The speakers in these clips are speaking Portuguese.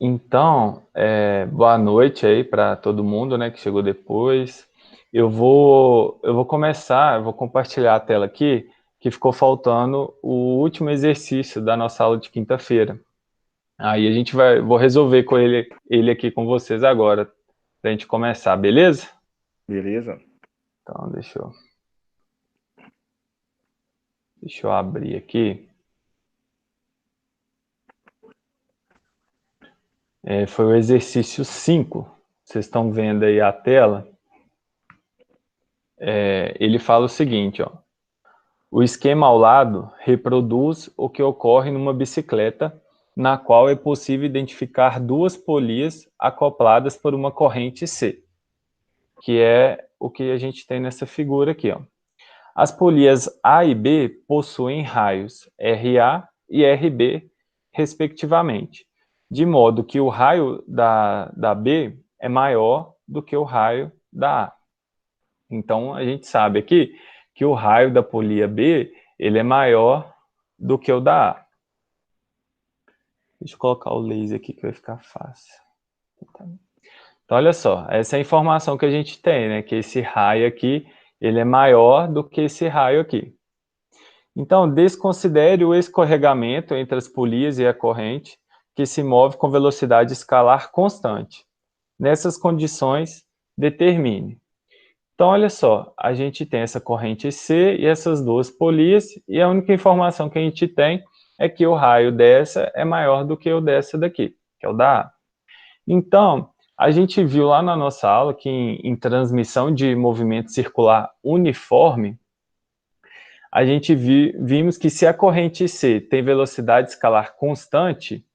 Então, boa noite aí para todo mundo, né, que chegou depois. Eu vou compartilhar a tela aqui, que ficou faltando o último exercício da nossa aula de quinta-feira. Aí vou resolver com ele aqui com vocês agora, para a gente começar, beleza? Beleza? Então, deixa eu abrir aqui. Foi o exercício 5. Vocês estão vendo aí a tela. Ele fala o seguinte, ó. O esquema ao lado reproduz o que ocorre numa bicicleta, na qual é possível identificar duas polias acopladas por uma corrente C, que é o que a gente tem nessa figura aqui, ó. As polias A e B possuem raios RA e RB, respectivamente, de modo que o raio da B é maior do que o raio da A. Então, a gente sabe aqui que o raio da polia B ele é maior do que o da A. Deixa eu colocar o laser aqui que vai ficar fácil. Então, olha só, essa é a informação que a gente tem, né? Que esse raio aqui, ele é maior do que esse raio aqui. Então, desconsidere o escorregamento entre as polias e a corrente, que se move com velocidade escalar constante. Nessas condições, determine. Então, olha só, a gente tem essa corrente C e essas duas polias, e a única informação que a gente tem é que o raio dessa é maior do que o dessa daqui, que é o da A. Então, a gente viu lá na nossa aula que em transmissão de movimento circular uniforme, a gente vimos que se a corrente C tem velocidade escalar constante,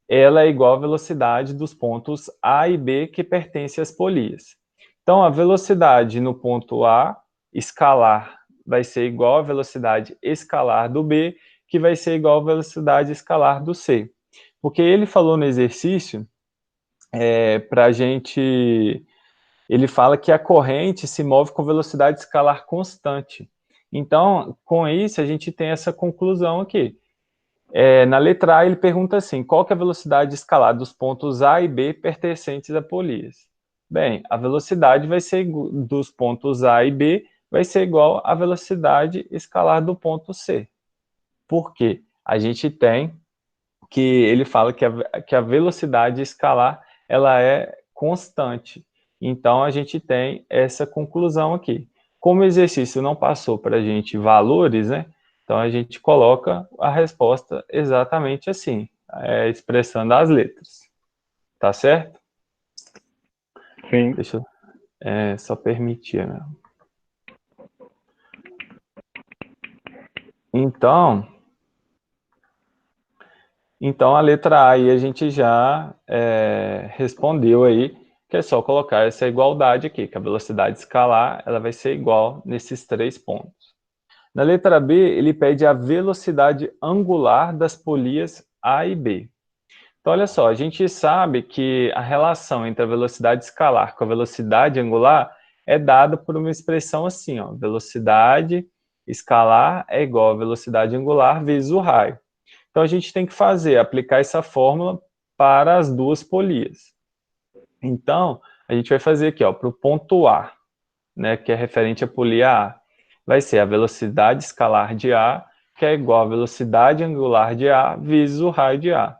ela é igual à velocidade dos pontos A e B que pertencem às polias. Então, a velocidade no ponto A, escalar, vai ser igual à velocidade escalar do B, que vai ser igual à velocidade escalar do C. Porque ele falou no exercício, para a gente... Ele fala que a corrente se move com velocidade escalar constante. Então, com isso, a gente tem essa conclusão aqui. Na letra A, ele pergunta assim, qual que é a velocidade escalar dos pontos A e B pertencentes a polias? Bem, a velocidade vai ser dos pontos A e B vai ser igual à velocidade escalar do ponto C. Por quê? A gente tem que ele fala que a velocidade escalar ela é constante. Então, a gente tem essa conclusão aqui. Como o exercício não passou para a gente valores, né? Então, a gente coloca a resposta exatamente assim, expressando as letras. Tá certo? Sim. Deixa eu só permitir, né? Então, a letra A aí a gente já respondeu aí, que é só colocar essa igualdade aqui, que a velocidade escalar ela vai ser igual nesses três pontos. Na letra B, ele pede a velocidade angular das polias A e B. Então, olha só, a gente sabe que a relação entre a velocidade escalar com a velocidade angular é dada por uma expressão assim, ó, velocidade escalar é igual a velocidade angular vezes o raio. Então, a gente tem que aplicar essa fórmula para as duas polias. Então, a gente vai fazer aqui, para o ponto A, né, que é referente à polia A, vai ser a velocidade escalar de A, que é igual à velocidade angular de A vezes o raio de A.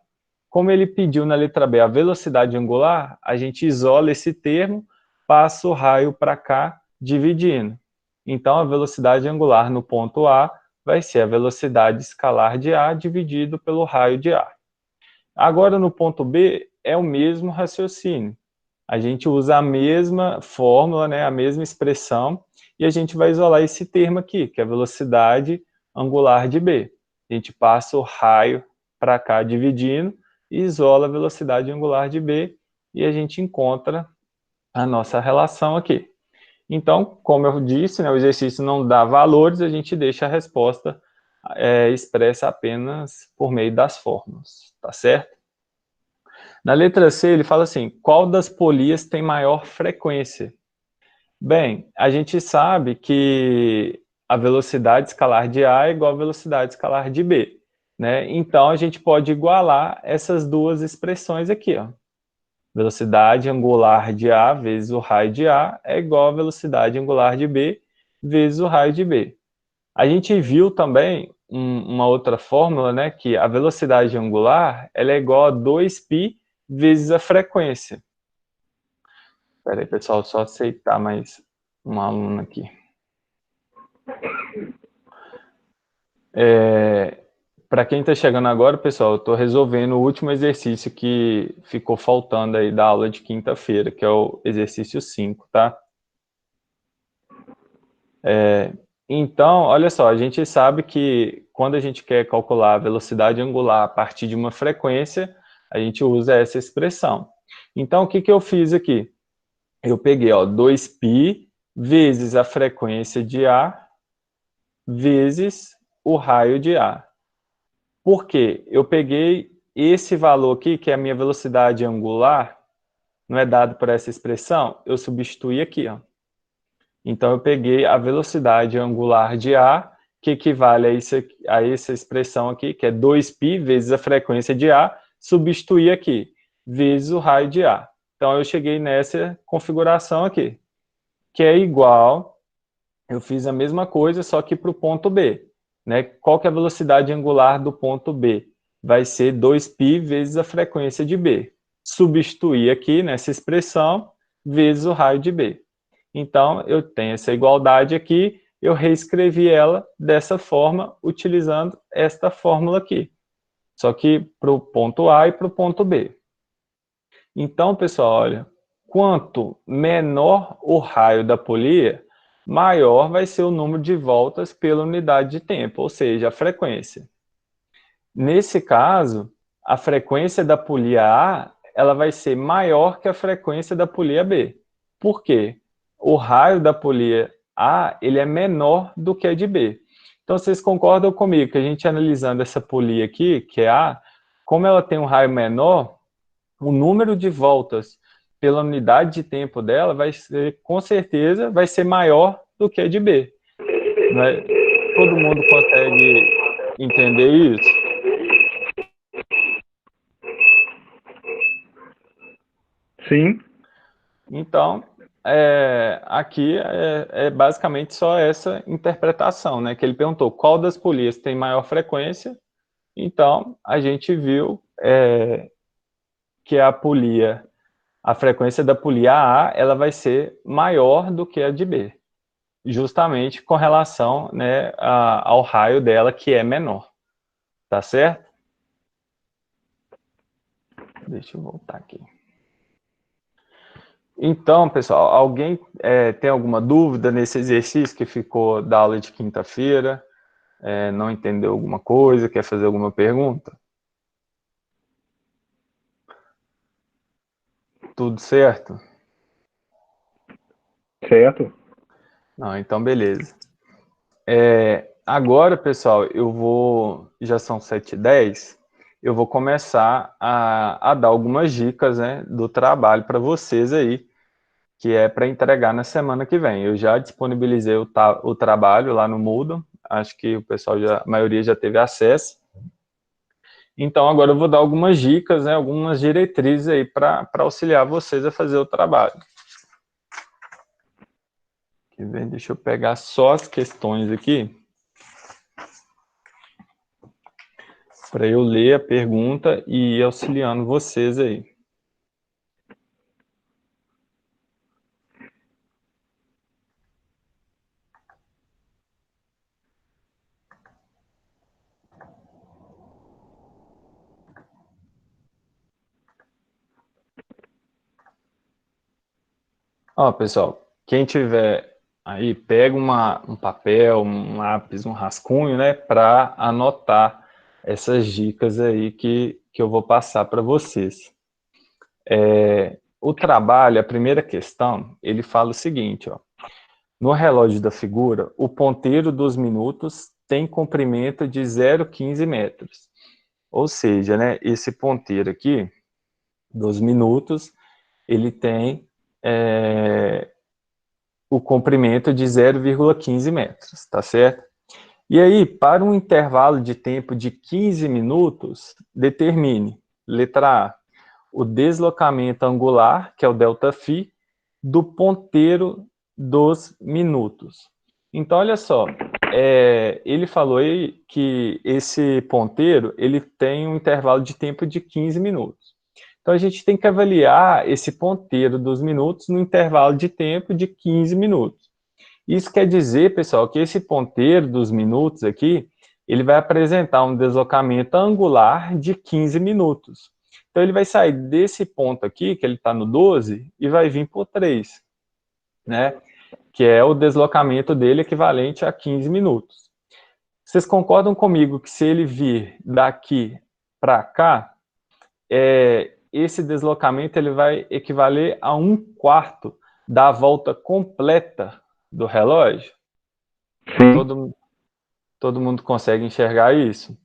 Como ele pediu na letra B a velocidade angular, a gente isola esse termo, passa o raio para cá, dividindo. Então, a velocidade angular no ponto A vai ser a velocidade escalar de A dividido pelo raio de A. Agora, no ponto B, é o mesmo raciocínio. A gente usa a mesma fórmula, né, a mesma expressão, e a gente vai isolar esse termo aqui, que é a velocidade angular de B. A gente passa o raio para cá dividindo, e isola a velocidade angular de B, e a gente encontra a nossa relação aqui. Então, como eu disse, né, o exercício não dá valores, a gente deixa a resposta expressa apenas por meio das fórmulas, tá certo? Na letra C, ele fala assim, qual das polias tem maior frequência? Bem, a gente sabe que a velocidade escalar de A é igual à velocidade escalar de B. né? Então, a gente pode igualar essas duas expressões aqui, ó. Velocidade angular de A vezes o raio de A é igual a velocidade angular de B vezes o raio de B. A gente viu também uma outra fórmula, né, que a velocidade angular ela é igual a 2π vezes a frequência. Espera aí, pessoal, só aceitar mais um aluno aqui. Para quem está chegando agora, pessoal, eu estou resolvendo o último exercício que ficou faltando aí da aula de quinta-feira, que é o exercício 5, tá? Então, olha só, a gente sabe que quando a gente quer calcular a velocidade angular a partir de uma frequência, a gente usa essa expressão. Então, o que eu fiz aqui? Eu peguei, ó, 2π vezes a frequência de A vezes o raio de A. Por quê? Eu peguei esse valor aqui, que é a minha velocidade angular, não é dado por essa expressão, eu substituí aqui, ó. Então, eu peguei a velocidade angular de A, que equivale a essa expressão aqui, que é 2π vezes a frequência de A, substituí aqui, vezes o raio de A. Então, eu cheguei nessa configuração aqui, que é igual, eu fiz a mesma coisa, só que para o ponto B. Né? Qual que é a velocidade angular do ponto B? Vai ser 2π vezes a frequência de B. Substituir aqui nessa expressão, vezes o raio de B. Então, eu tenho essa igualdade aqui, eu reescrevi ela dessa forma, utilizando esta fórmula aqui. Só que para o ponto A e para o ponto B. Então, pessoal, olha, quanto menor o raio da polia, maior vai ser o número de voltas pela unidade de tempo, ou seja, a frequência. Nesse caso, a frequência da polia A ela vai ser maior que a frequência da polia B. Por quê? O raio da polia A ele é menor do que a de B. Então, vocês concordam comigo que a gente analisando essa polia aqui, que é A, como ela tem um raio menor, o número de voltas pela unidade de tempo dela vai ser, com certeza, vai ser maior do que a de B. Não é? Todo mundo consegue entender isso? Sim. Então, aqui é basicamente só essa interpretação, né? Que ele perguntou qual das polias tem maior frequência. Então, a gente viu que a frequência da polia A ela vai ser maior do que a de B, justamente com relação, né, ao raio dela, que é menor. Tá certo? Deixa eu voltar aqui. Então, pessoal, alguém tem alguma dúvida nesse exercício que ficou da aula de quinta-feira? Não entendeu alguma coisa? Quer fazer alguma pergunta? Tudo certo? Certo. Não, então beleza. Agora, pessoal, já são 7h10, eu vou começar a dar algumas dicas, né, do trabalho para vocês aí, que é para entregar na semana que vem. Eu já disponibilizei o trabalho lá no Moodle, acho que o pessoal a maioria já teve acesso. Então, agora eu vou dar algumas dicas, né, algumas diretrizes aí para auxiliar vocês a fazer o trabalho. Deixa eu pegar só as questões aqui, para eu ler a pergunta e ir auxiliando vocês aí. Ó, pessoal, quem tiver aí, pega um papel, um lápis, um rascunho, né, para anotar essas dicas aí que eu vou passar para vocês. O trabalho, a primeira questão, ele fala o seguinte, ó. No relógio da figura, o ponteiro dos minutos tem comprimento de 0,15 metros. Ou seja, né, esse ponteiro aqui, dos minutos, ele tem o comprimento de 0,15 metros, tá certo? E aí, para um intervalo de tempo de 15 minutos, determine, letra A, o deslocamento angular, que é o ΔΦ, do ponteiro dos minutos. Então, olha só, ele falou aí que esse ponteiro ele tem um intervalo de tempo de 15 minutos. Então, a gente tem que avaliar esse ponteiro dos minutos no intervalo de tempo de 15 minutos. Isso quer dizer, pessoal, que esse ponteiro dos minutos aqui, ele vai apresentar um deslocamento angular de 15 minutos. Então, ele vai sair desse ponto aqui, que ele está no 12, e vai vir por 3, né? Que é o deslocamento dele equivalente a 15 minutos. Vocês concordam comigo que se ele vir daqui para cá, esse deslocamento ele vai equivaler a 1/4 da volta completa do relógio? Sim. Todo mundo consegue enxergar isso?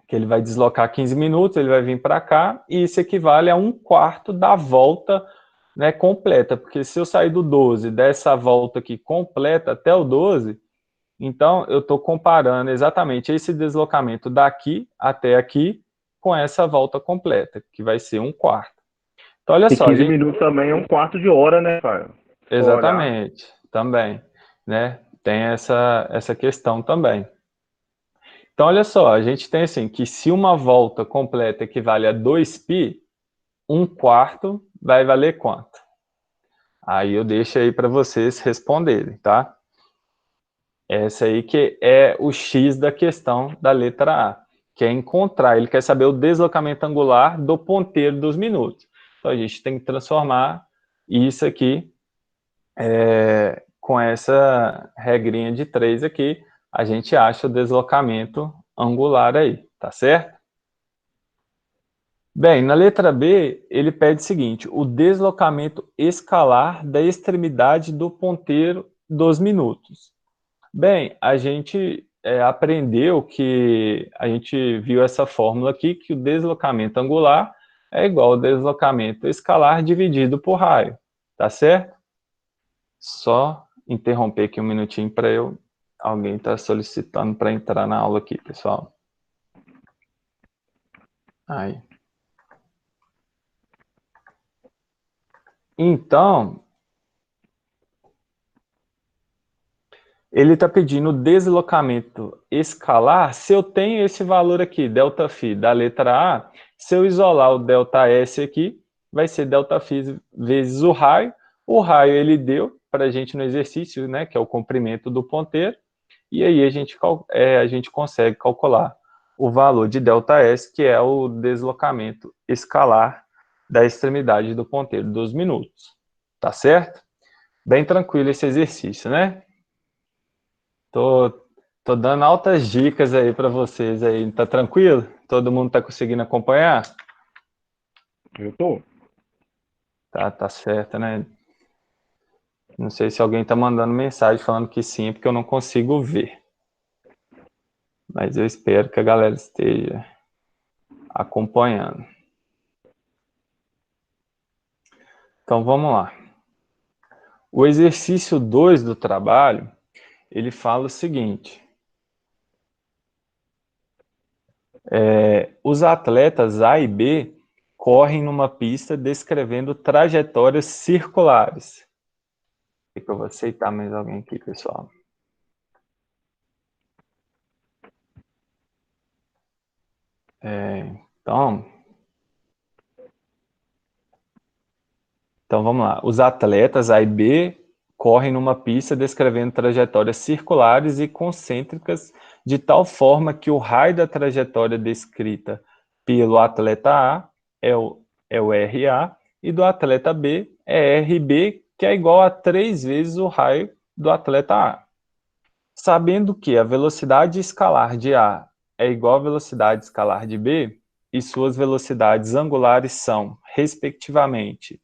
Que ele vai deslocar 15 minutos, ele vai vir para cá, e isso equivale a 1/4 da volta, né, completa, porque se eu sair do 12, dessa volta aqui completa até o 12, então eu estou comparando exatamente esse deslocamento daqui até aqui com essa volta completa, que vai ser 1/4. Então, olha E só, 15 gente. minutos também é um quarto de hora, né, Caio? Se for olhar. Exatamente, também, né? Tem essa questão também. Então, olha só, a gente tem assim, que se uma volta completa equivale a 2π, 1/4 vai valer quanto? Aí eu deixo aí para vocês responderem, tá? Essa aí que é o X da questão da letra A, que é encontrar, ele quer saber o deslocamento angular do ponteiro dos minutos. Então, a gente tem que transformar isso aqui com essa regrinha de 3 aqui, a gente acha o deslocamento angular aí, tá certo? Bem, na letra B, ele pede o seguinte, o deslocamento escalar da extremidade do ponteiro dos minutos. Bem, a gente aprendeu que, a gente viu essa fórmula aqui, que o deslocamento angular é igual ao deslocamento escalar dividido por raio, tá certo? Só interromper aqui um minutinho para eu... Alguém está solicitando para entrar na aula aqui, pessoal. Aí. Então, ele está pedindo o deslocamento escalar. Se eu tenho esse valor aqui, ΔΦ da letra A, se eu isolar o ΔS aqui, vai ser ΔΦ vezes o raio. O raio ele deu para a gente no exercício, né, que é o comprimento do ponteiro. E aí a gente consegue calcular o valor de ΔS, que é o deslocamento escalar da extremidade do ponteiro dos minutos. Tá certo? Bem tranquilo esse exercício, né? Tô dando altas dicas aí para vocês aí. Tá tranquilo? Todo mundo tá conseguindo acompanhar? Eu tô. Tá certo, né? Não sei se alguém tá mandando mensagem falando que sim, porque eu não consigo ver. Mas eu espero que a galera esteja acompanhando. Então, vamos lá. O exercício 2 do trabalho, ele fala o seguinte. Os atletas A e B correm numa pista descrevendo trajetórias circulares. Eu vou aceitar mais alguém aqui, pessoal. Então, vamos lá. Os atletas A e B correm numa pista descrevendo trajetórias circulares e concêntricas de tal forma que o raio da trajetória descrita pelo atleta A é o RA e do atleta B é RB, que é igual a 3 vezes o raio do atleta A. Sabendo que a velocidade escalar de A é igual à velocidade escalar de B, e suas velocidades angulares são, respectivamente,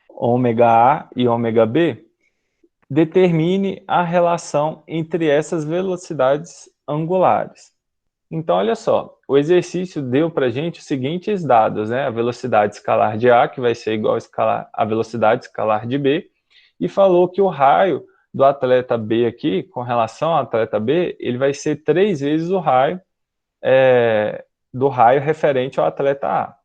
ômega A e ômega B, determine a relação entre essas velocidades angulares. Então, olha só, o exercício deu para a gente os seguintes dados, né? A velocidade escalar de A, que vai ser igual à velocidade escalar de B, e falou que o raio do atleta B aqui, com relação ao atleta B, ele vai ser 3 vezes o raio do raio referente ao atleta A.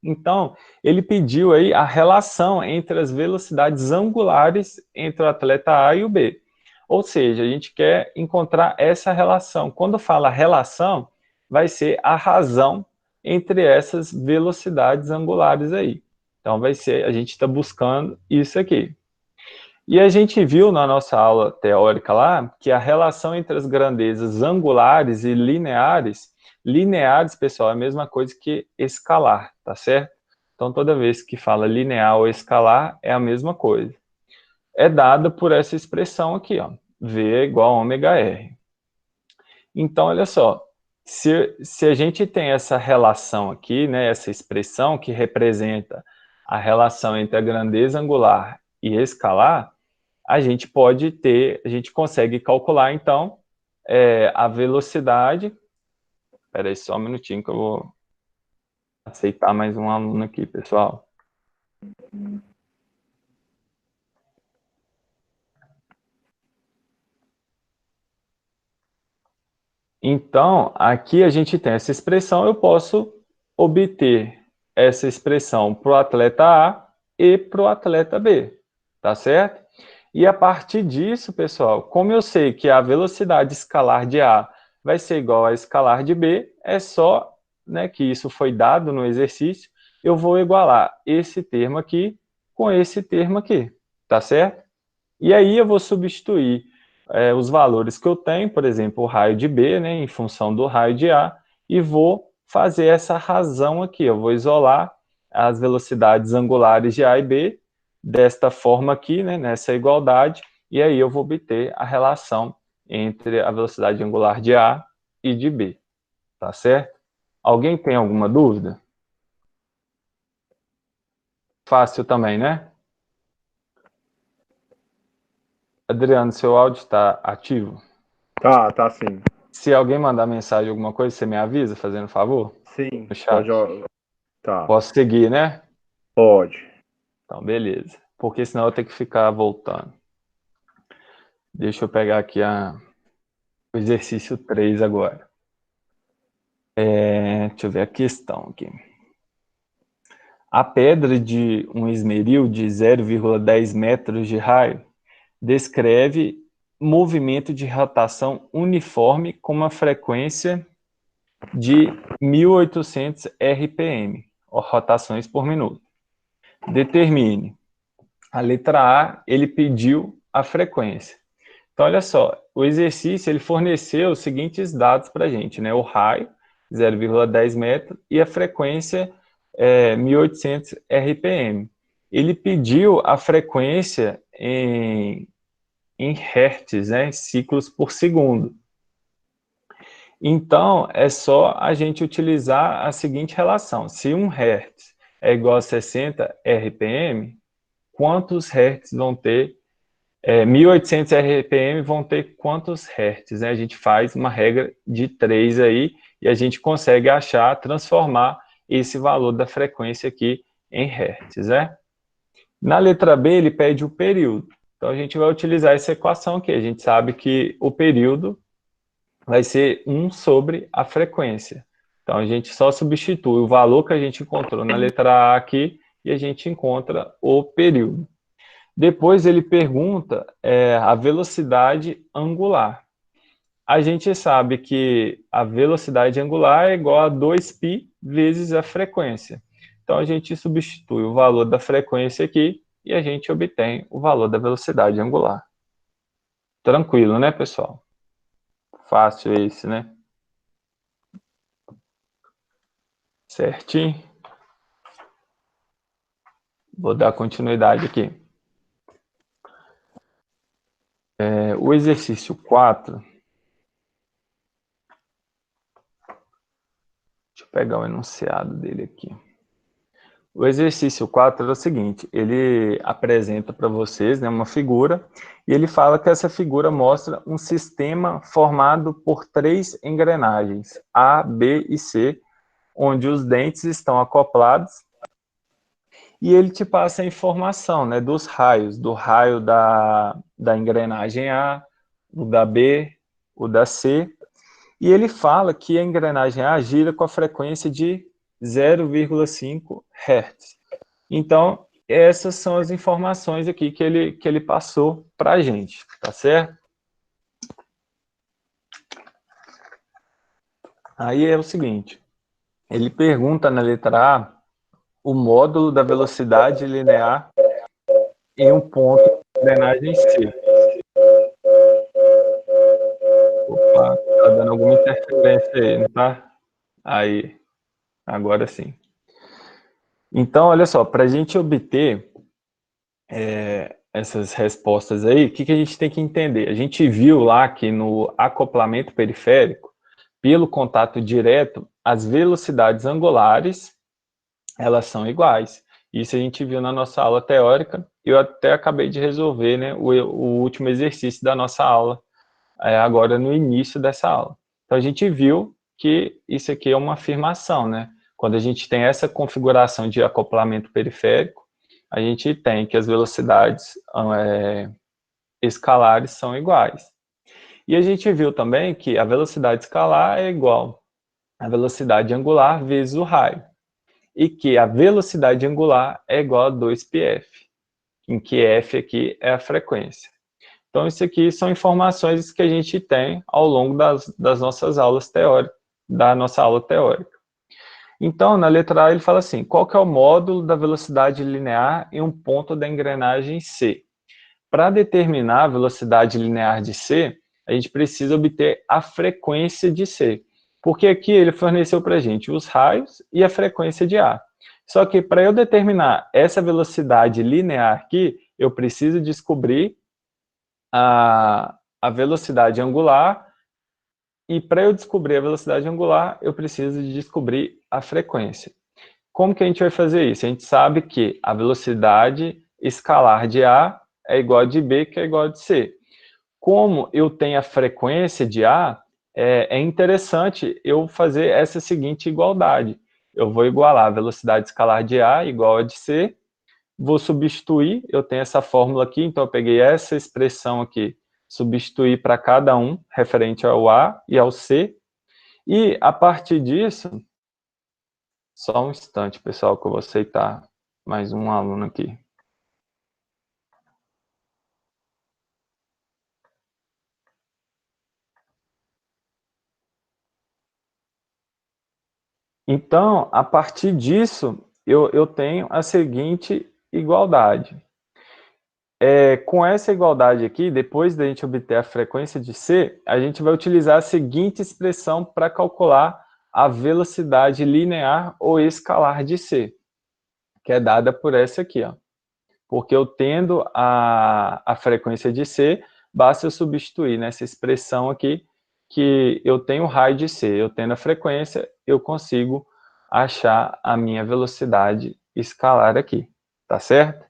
Então, ele pediu aí a relação entre as velocidades angulares entre o atleta A e o B. Ou seja, a gente quer encontrar essa relação. Quando fala relação, vai ser a razão entre essas velocidades angulares aí. Então, vai ser, a gente está buscando isso aqui. E a gente viu na nossa aula teórica lá, que a relação entre as grandezas angulares e lineares, pessoal, é a mesma coisa que escalar, tá certo? Então, toda vez que fala linear ou escalar, é a mesma coisa. É dada por essa expressão aqui, ó, V é igual a ômega R. Então, olha só, se a gente tem essa relação aqui, né, essa expressão que representa a relação entre a grandeza angular e escalar, a gente consegue calcular, então, a velocidade. Espera aí só um minutinho que eu vou aceitar mais um aluno aqui, pessoal. Então, aqui a gente tem essa expressão, eu posso obter essa expressão para o atleta A e para o atleta B, tá certo? E a partir disso, pessoal, como eu sei que a velocidade escalar de A vai ser igual a escalar de B, é só, né, que isso foi dado no exercício, eu vou igualar esse termo aqui com esse termo aqui, tá certo? E aí eu vou substituir os valores que eu tenho, por exemplo, o raio de B, né, em função do raio de A, e vou fazer essa razão aqui, eu vou isolar as velocidades angulares de A e B, desta forma aqui, né, nessa igualdade, e aí eu vou obter a relação entre a velocidade angular de A e de B, tá certo? Alguém tem alguma dúvida? Fácil também, né? Adriano, seu áudio está ativo? Tá sim. Se alguém mandar mensagem, alguma coisa, você me avisa, fazendo favor? Sim, No chat. pode. Tá, Posso seguir, né? pode. Então, beleza. Porque senão eu tenho que ficar voltando. Deixa eu pegar aqui o exercício 3 agora. Deixa eu ver a questão aqui. A pedra de um esmeril de 0,10 metros de raio descreve movimento de rotação uniforme com uma frequência de 1.800 RPM, ou rotações por minuto. Determine. A letra A, ele pediu a frequência. Então, olha só, o exercício, ele forneceu os seguintes dados para a gente, né? O raio, 0,10 metros, e a frequência, 1.800 RPM. Ele pediu a frequência em hertz, né? Ciclos por segundo. Então, é só a gente utilizar a seguinte relação. Se 1 Hz é igual a 60 RPM, quantos Hz vão ter? 1.800 RPM vão ter quantos Hz? Né? A gente faz uma regra de 3 aí e a gente consegue achar, transformar esse valor da frequência aqui em Hz. Né? Na letra B, ele pede o período. Então, a gente vai utilizar essa equação aqui. A gente sabe que o período vai ser 1 sobre a frequência. Então, a gente só substitui o valor que a gente encontrou na letra A aqui e a gente encontra o período. Depois ele pergunta a velocidade angular. A gente sabe que a velocidade angular é igual a 2π vezes a frequência. Então, a gente substitui o valor da frequência aqui e a gente obtém o valor da velocidade angular. Tranquilo, né, pessoal? Fácil esse, né? Certinho. Vou dar continuidade aqui. O exercício 4. Deixa eu pegar o enunciado dele aqui. O exercício 4 é o seguinte, ele apresenta para vocês, né, uma figura, e ele fala que essa figura mostra um sistema formado por 3 engrenagens, A, B e C, onde os dentes estão acoplados e ele te passa a informação, né, dos raios, do raio da engrenagem A, o da B, o da C, e ele fala que a engrenagem A gira com a frequência de 0,5 Hz. Então, essas são as informações aqui que ele passou para a gente, tá certo? Aí é o seguinte, ele pergunta na letra A o módulo da velocidade linear em um ponto de engrenagem C. Opa, tá dando alguma interferência aí, não tá? Aí, agora sim. Então, olha só, para a gente obter essas respostas aí, o que a gente tem que entender? A gente viu lá que no acoplamento periférico, pelo contato direto, as velocidades angulares, elas são iguais. Isso a gente viu na nossa aula teórica, eu até acabei de resolver, né, o último exercício da nossa aula, agora no início dessa aula. Então a gente viu que isso aqui é uma afirmação, né? Quando a gente tem essa configuração de acoplamento periférico, a gente tem que as velocidades escalares são iguais. E a gente viu também que a velocidade escalar é igual à velocidade angular vezes o raio. E que a velocidade angular é igual a 2πf, em que f aqui é a frequência. Então, isso aqui são informações que a gente tem ao longo das nossas aulas teóricas, da nossa aula teórica. Então, na letra A, ele fala assim, qual que é o módulo da velocidade linear em um ponto da engrenagem C? Para determinar a velocidade linear de C, a gente precisa obter a frequência de C, porque aqui ele forneceu para a gente os raios e a frequência de A. Só que para eu determinar essa velocidade linear aqui, eu preciso descobrir a velocidade angular, e para eu descobrir a velocidade angular, eu preciso de descobrir a frequência. Como que a gente vai fazer isso? A gente sabe que a velocidade escalar de A é igual a de B, que é igual a de C. Como eu tenho a frequência de A, é interessante eu fazer essa seguinte igualdade. Eu vou igualar a velocidade escalar de A igual a de C, vou substituir, eu tenho essa fórmula aqui, então eu peguei essa expressão aqui, substituir para cada um, referente ao A e ao C, e a partir disso, só um instante, pessoal, que eu vou aceitar mais um aluno aqui. Então, a partir disso, eu tenho a seguinte igualdade. Com essa igualdade aqui, depois da gente obter a frequência de C, a gente vai utilizar a seguinte expressão para calcular a velocidade linear ou escalar de C, que é dada por essa aqui, ó. Porque eu tendo a frequência de C, basta eu substituir nessa expressão aqui, que eu tenho o raio de C, eu tendo a frequência, eu consigo achar a minha velocidade escalar aqui, tá certo?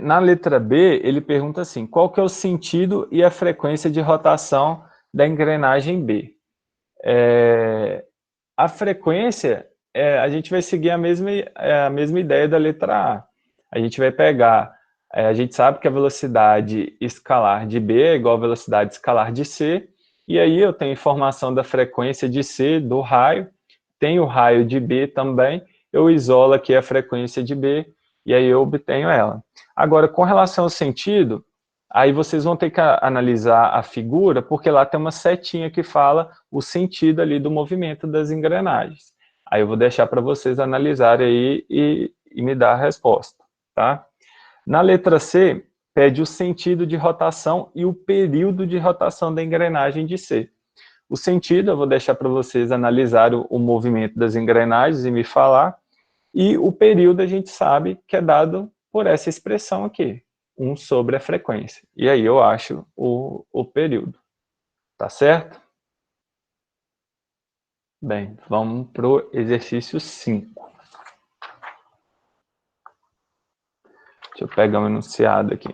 Na letra B, ele pergunta assim, qual que é o sentido e a frequência de rotação da engrenagem B? A frequência, a gente vai seguir a mesma ideia da letra A. A gente vai pegar, a gente sabe que a velocidade escalar de B é igual à velocidade escalar de C, e aí eu tenho informação da frequência de C, do raio, tenho o raio de B também, eu isolo aqui a frequência de B, e aí eu obtenho ela. Agora, com relação ao sentido, aí vocês vão ter que analisar a figura, porque lá tem uma setinha que fala o sentido ali do movimento das engrenagens. Aí eu vou deixar para vocês analisarem aí e me dar a resposta, tá? Na letra C, pede o sentido de rotação e o período de rotação da engrenagem de C. O sentido, eu vou deixar para vocês analisar o movimento das engrenagens e me falar, e o período a gente sabe que é dado por essa expressão aqui, 1 sobre a frequência. E aí eu acho o período. Tá certo? Bem, vamos para o exercício 5. Deixa eu pegar um enunciado aqui.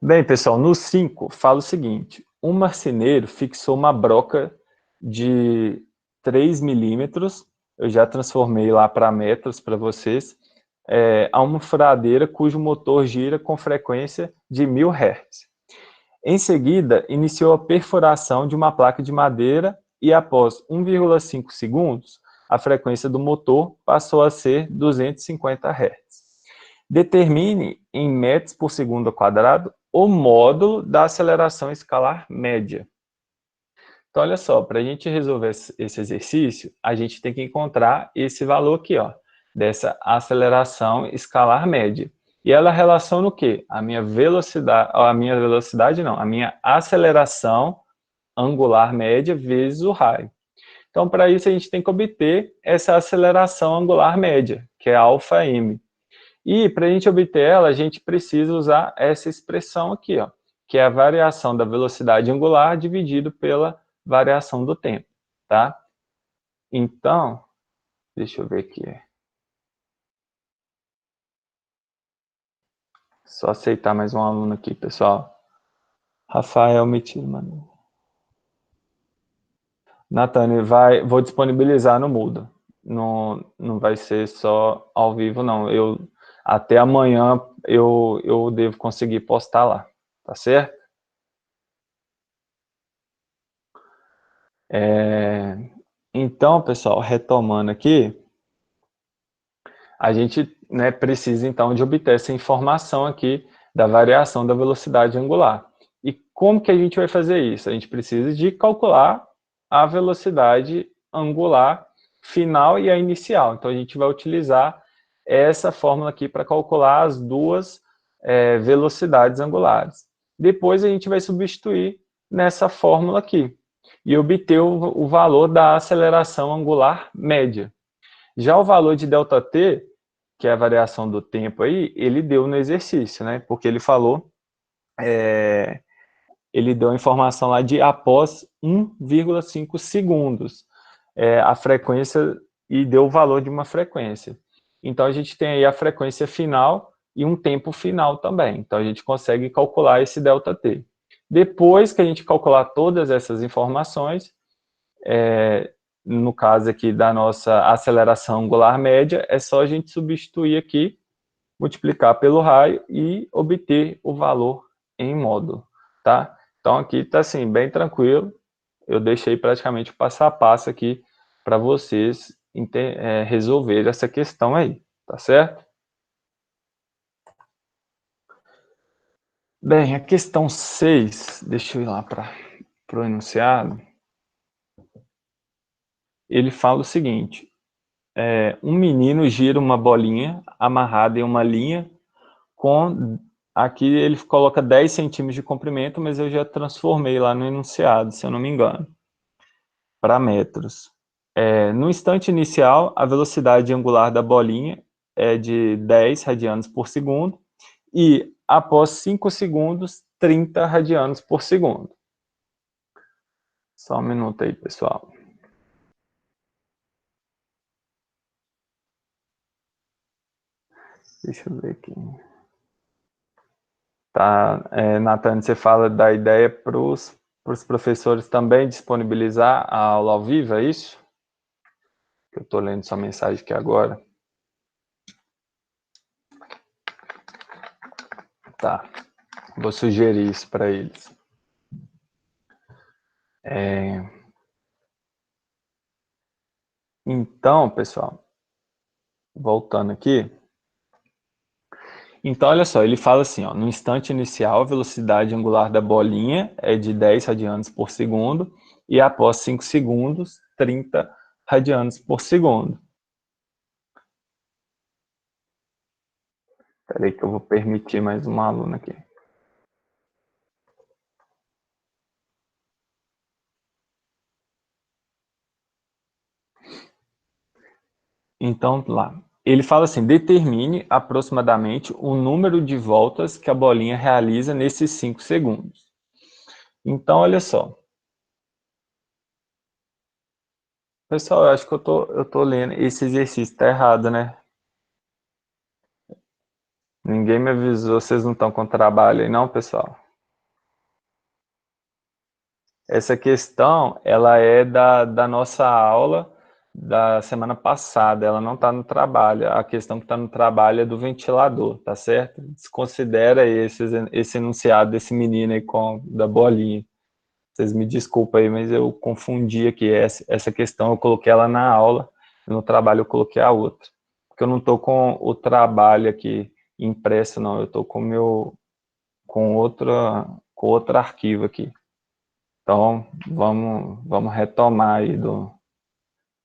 Bem, pessoal, no 5 fala o seguinte, um marceneiro fixou uma broca de 3 milímetros, eu já transformei lá para metros para vocês, a uma furadeira cujo motor gira com frequência de 1000 Hz. Em seguida, iniciou a perfuração de uma placa de madeira e após 1,5 segundos, a frequência do motor passou a ser 250 Hz. Determine em metros por segundo ao quadrado o módulo da aceleração escalar média. Então, olha só, para a gente resolver esse exercício, a gente tem que encontrar esse valor aqui, ó, dessa aceleração escalar média. E ela relaciona o quê? A minha aceleração angular média vezes o raio. Então, para isso, a gente tem que obter essa aceleração angular média, que é αm. E, para a gente obter ela, a gente precisa usar essa expressão aqui, ó, que é a variação da velocidade angular dividido pela variação do tempo, tá? Então, deixa eu ver aqui. Só aceitar mais um aluno aqui, pessoal. Rafael Metiro, mano. Natane, vou disponibilizar no Moodle. Não vai ser só ao vivo, não. Até amanhã eu devo conseguir postar lá, tá certo? Então, pessoal, retomando aqui, a gente, né, precisa, então, de obter essa informação aqui da variação da velocidade angular. E como que a gente vai fazer isso? A gente precisa de calcular a velocidade angular final e a inicial. Então, a gente vai utilizar essa fórmula aqui para calcular as duas velocidades angulares. Depois, a gente vai substituir nessa fórmula aqui e obter o valor da aceleração angular média. Já o valor de ΔT, que é a variação do tempo aí, ele deu no exercício, né? Porque ele falou, ele deu a informação lá de após 1,5 segundos, a frequência, e deu o valor de uma frequência. Então, a gente tem aí a frequência final e um tempo final também. Então, a gente consegue calcular esse ΔT. Depois que a gente calcular todas essas informações, no caso aqui da nossa aceleração angular média, é só a gente substituir aqui, multiplicar pelo raio e obter o valor em módulo, tá? Então aqui está assim, bem tranquilo, eu deixei praticamente o passo a passo aqui para vocês resolver essa questão aí, tá certo? Bem, a questão 6, deixa eu ir lá para o enunciado, ele fala o seguinte: um menino gira uma bolinha amarrada em uma linha aqui ele coloca 10 centímetros de comprimento, mas eu já transformei lá no enunciado, se eu não me engano, para metros. No instante inicial, a velocidade angular da bolinha é de 10 radianos por segundo e após 5 segundos, 30 radianos por segundo. Só um minuto aí, pessoal. Deixa eu ver aqui. Tá, Natane, você fala da ideia para os professores também disponibilizar a aula ao vivo, é isso? Eu estou lendo sua mensagem aqui agora. Tá, vou sugerir isso para eles. Então, pessoal, voltando aqui. Então, olha só, ele fala assim, ó, no instante inicial, a velocidade angular da bolinha é de 10 radianos por segundo e após 5 segundos, 30 radianos por segundo. Espera aí que eu vou permitir mais uma aluna aqui. Então, lá, ele fala assim, determine aproximadamente o número de voltas que a bolinha realiza nesses 5 segundos. Então, olha só. Pessoal, eu acho que eu tô lendo, esse exercício tá errado, né? Ninguém me avisou, vocês não estão com trabalho aí não, pessoal? essa questão, ela é da nossa aula da semana passada, ela não está no trabalho. A questão que está no trabalho é do ventilador, tá certo? Desconsidera esse enunciado desse menino aí da bolinha. Vocês me desculpem aí, mas eu confundi aqui essa questão, eu coloquei ela na aula, no trabalho eu coloquei a outra. Porque eu não estou com o trabalho aqui impresso, não, eu estou com outro arquivo aqui. Então, vamos retomar aí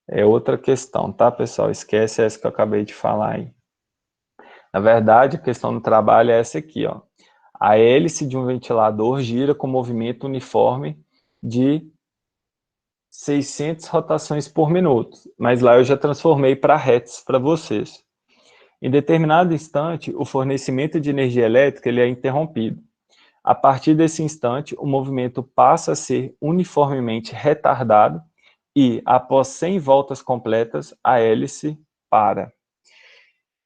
é outra questão, tá, pessoal? Esquece essa que eu acabei de falar aí. Na verdade, a questão do trabalho é essa aqui, ó. A hélice de um ventilador gira com movimento uniforme de 600 rotações por minuto, mas lá eu já transformei para hertz para vocês. Em determinado instante, o fornecimento de energia elétrica ele é interrompido. A partir desse instante, o movimento passa a ser uniformemente retardado e, após 100 voltas completas, a hélice para.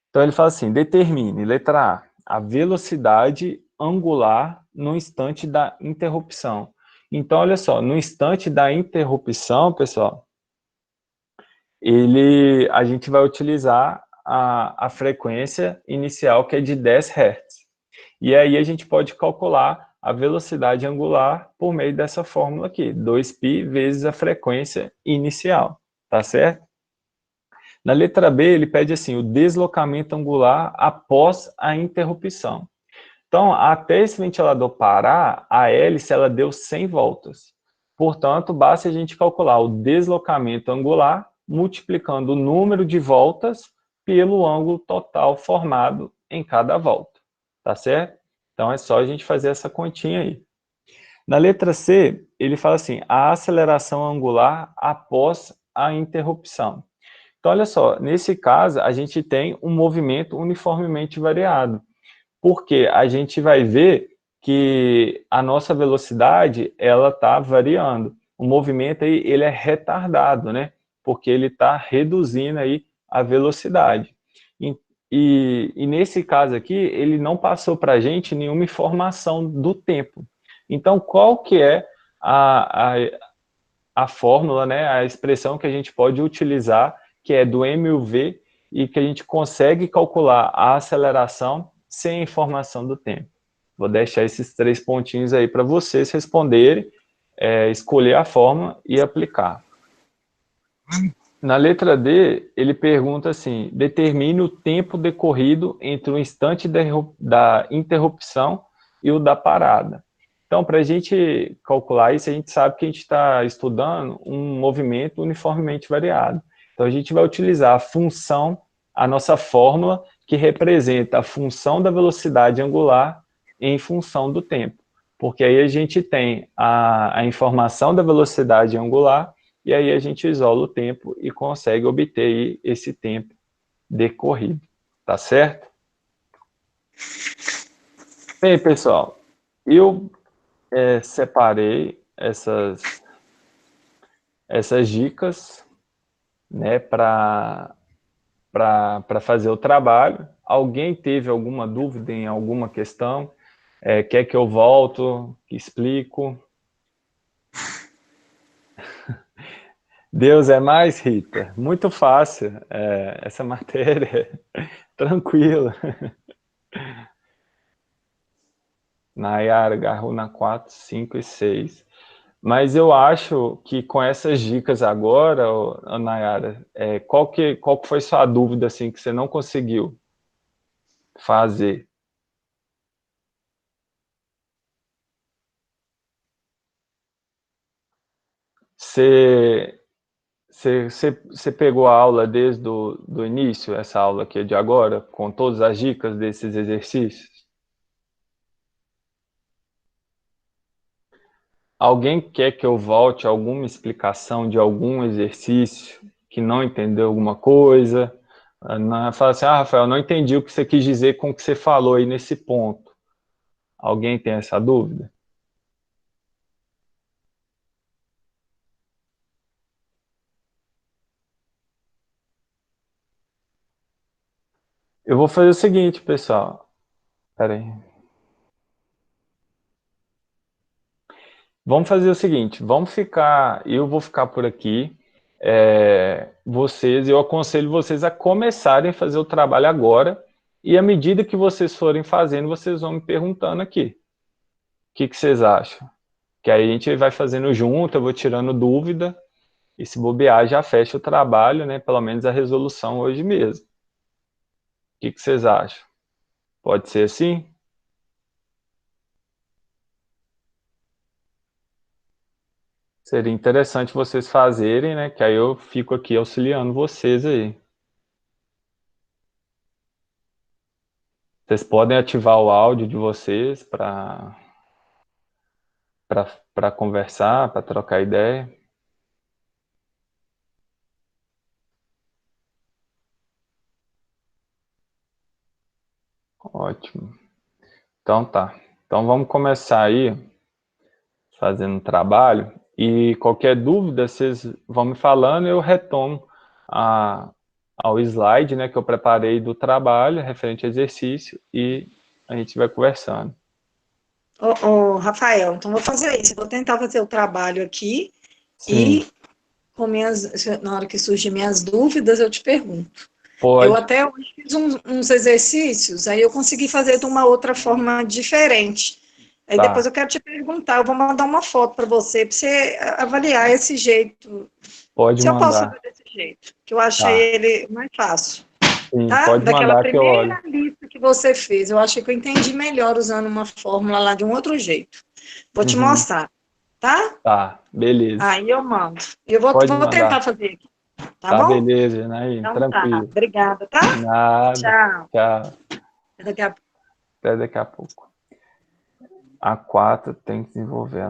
Então ele fala assim, determine, letra a velocidade angular no instante da interrupção. Então, olha só, no instante da interrupção, pessoal, a gente vai utilizar a frequência inicial, que é de 10 Hz. E aí a gente pode calcular a velocidade angular por meio dessa fórmula aqui, 2π vezes a frequência inicial, tá certo? Na letra B, ele pede assim, o deslocamento angular após a interrupção. Então, até esse ventilador parar, a hélice ela deu 100 voltas. Portanto, basta a gente calcular o deslocamento angular multiplicando o número de voltas pelo ângulo total formado em cada volta. Tá certo? Então, é só a gente fazer essa continha aí. Na letra C, ele fala assim, a aceleração angular após a interrupção. Então, olha só, nesse caso, a gente tem um movimento uniformemente variado, porque a gente vai ver que a nossa velocidade, ela está variando. O movimento aí, ele é retardado, né? Porque ele está reduzindo aí a velocidade. E nesse caso aqui, ele não passou para a gente nenhuma informação do tempo. Então, qual que é a fórmula, né, a expressão que a gente pode utilizar, que é do MUV, e que a gente consegue calcular a aceleração sem a informação do tempo. Vou deixar esses 3 pontinhos aí para vocês responderem, escolher a fórmula e aplicar. Na letra D, ele pergunta assim, determine o tempo decorrido entre o instante da interrupção e o da parada. Então, para a gente calcular isso, a gente sabe que a gente está estudando um movimento uniformemente variado. Então, a gente vai utilizar a função, a nossa fórmula, que representa a função da velocidade angular em função do tempo. Porque aí a gente tem a informação da velocidade angular e aí a gente isola o tempo e consegue obter aí esse tempo decorrido, tá certo? Bem, pessoal, eu separei essas dicas, né, para fazer o trabalho. Alguém teve alguma dúvida em alguma questão? Quer que eu volto, que explico? Deus é mais, Rita? Muito fácil, essa matéria, tranquila. Nayara agarrou na 4, 5 e 6. Mas eu acho que com essas dicas agora, Nayara, qual que foi sua dúvida assim, que você não conseguiu fazer? Você, você pegou a aula desde do início, essa aula aqui de agora, com todas as dicas desses exercícios? Alguém quer que eu volte a alguma explicação de algum exercício que não entendeu alguma coisa? Fala assim, Rafael, não entendi o que você quis dizer com o que você falou aí nesse ponto. Alguém tem essa dúvida? Eu vou fazer o seguinte, pessoal. Espera aí. Vamos fazer o seguinte, eu vou ficar por aqui, eu aconselho vocês a começarem a fazer o trabalho agora, e à medida que vocês forem fazendo, vocês vão me perguntando aqui. O que vocês acham? Que aí a gente vai fazendo junto, eu vou tirando dúvida, e se bobear, já fecha o trabalho, né? Pelo menos a resolução hoje mesmo. O que vocês acham? Pode ser assim? Seria interessante vocês fazerem, né? Que aí eu fico aqui auxiliando vocês aí. Vocês podem ativar o áudio de vocês para conversar, para trocar ideia. Ótimo. Então tá. Então vamos começar aí fazendo um trabalho e qualquer dúvida vocês vão me falando, eu retomo a, ao slide, né, que eu preparei do trabalho referente ao exercício e a gente vai conversando. Rafael, então vou fazer isso. Vou tentar fazer o trabalho aqui Sim. e na hora que surgem minhas dúvidas, eu te pergunto. Eu Pode. até hoje fiz uns exercícios, aí eu consegui fazer de uma outra forma diferente. Aí depois Tá. eu quero te perguntar, eu vou mandar uma foto para você avaliar esse jeito. Pode Se eu posso fazer mandar. desse jeito, que eu achei Tá. ele mais fácil, Sim, tá? pode Daquela mandar que eu olho. primeira lista que você fez, eu achei que eu entendi melhor usando uma fórmula lá de um outro jeito. Vou te Uhum. mostrar, tá? Tá, beleza. Aí eu mando. Eu vou, Pode vou tentar mandar. fazer aqui, tá Tá, bom? beleza, Janaína. Então tá. Tranquilo. Obrigada, tá? Nada. Tchau. Tchau. Até daqui a pouco. Até daqui a pouco. A 4 tem que desenvolver.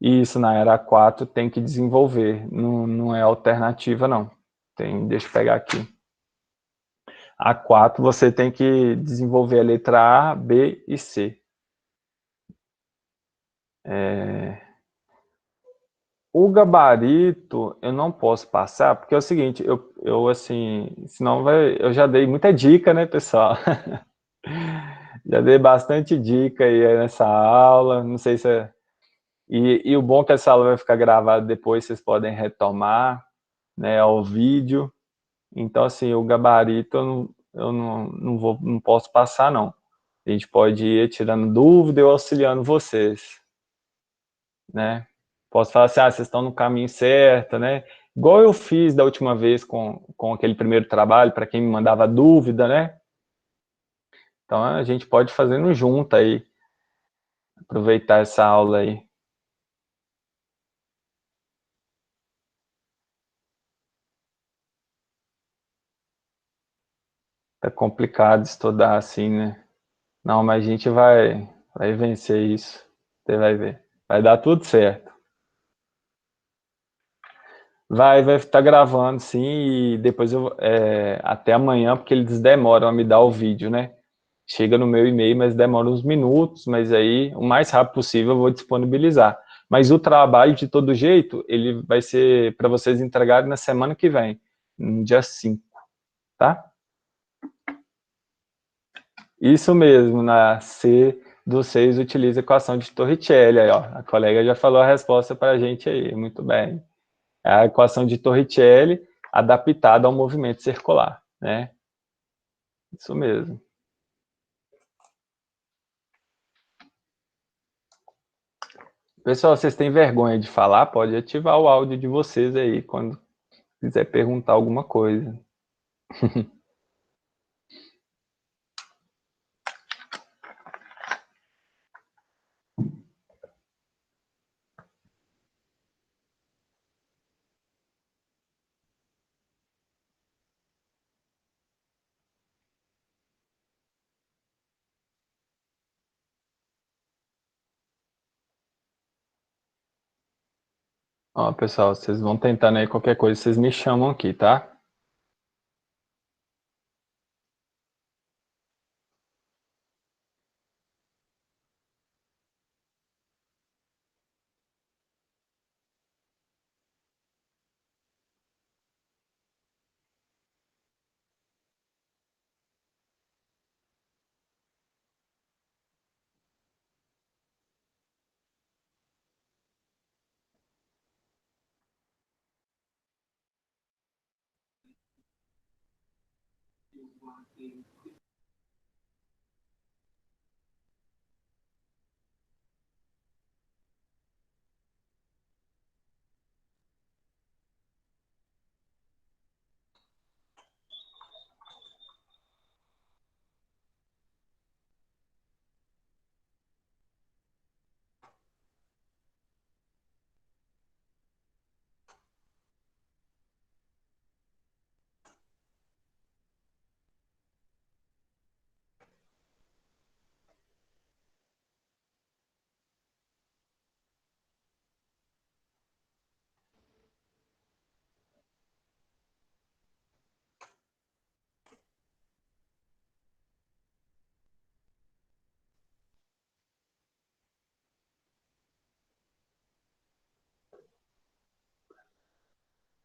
Isso, na era 4 tem que desenvolver. Não, não é alternativa, não. Deixa eu pegar aqui. A 4 você tem que desenvolver a letra A, B e C. O gabarito eu não posso passar, porque é o seguinte, eu assim, senão eu já dei muita dica, né, pessoal? Já dei bastante dica aí nessa aula, não sei se e o bom é que essa aula vai ficar gravada depois, vocês podem retomar, né, ao vídeo. Então, assim, o gabarito eu não posso passar, não. A gente pode ir tirando dúvida e auxiliando vocês, né? Posso falar assim, vocês estão no caminho certo, né? Igual eu fiz da última vez com aquele primeiro trabalho, para quem me mandava dúvida, né? Então, a gente pode fazendo junto aí, aproveitar essa aula aí. Tá complicado estudar assim, né? Não, mas a gente vai vencer isso. Você vai ver. Vai dar tudo certo. Vai estar gravando, sim, e depois até amanhã, porque eles demoram a me dar o vídeo, né? Chega no meu e-mail, mas demora uns minutos, mas aí, o mais rápido possível, eu vou disponibilizar. Mas o trabalho, de todo jeito, ele vai ser para vocês entregarem na semana que vem, no dia 5, tá? Isso mesmo, na C do 6 utiliza a equação de Torricelli, aí, ó, a colega já falou a resposta para a gente aí, muito bem. É a equação de Torricelli adaptada ao movimento circular, né? Isso mesmo. Pessoal, vocês têm vergonha de falar? Pode ativar o áudio de vocês aí quando quiser perguntar alguma coisa. Ó, pessoal, vocês vão tentando aí qualquer coisa, vocês me chamam aqui, tá?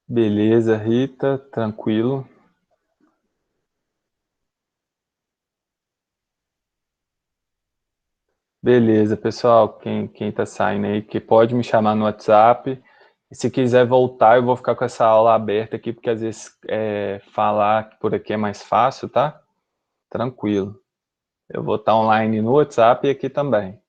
Beleza, Rita, tranquilo. Beleza, pessoal, quem tá saindo aí, que pode me chamar no WhatsApp. E se quiser voltar, eu vou ficar com essa aula aberta aqui, porque às vezes falar por aqui é mais fácil, tá? Tranquilo. Eu vou estar online no WhatsApp e aqui também.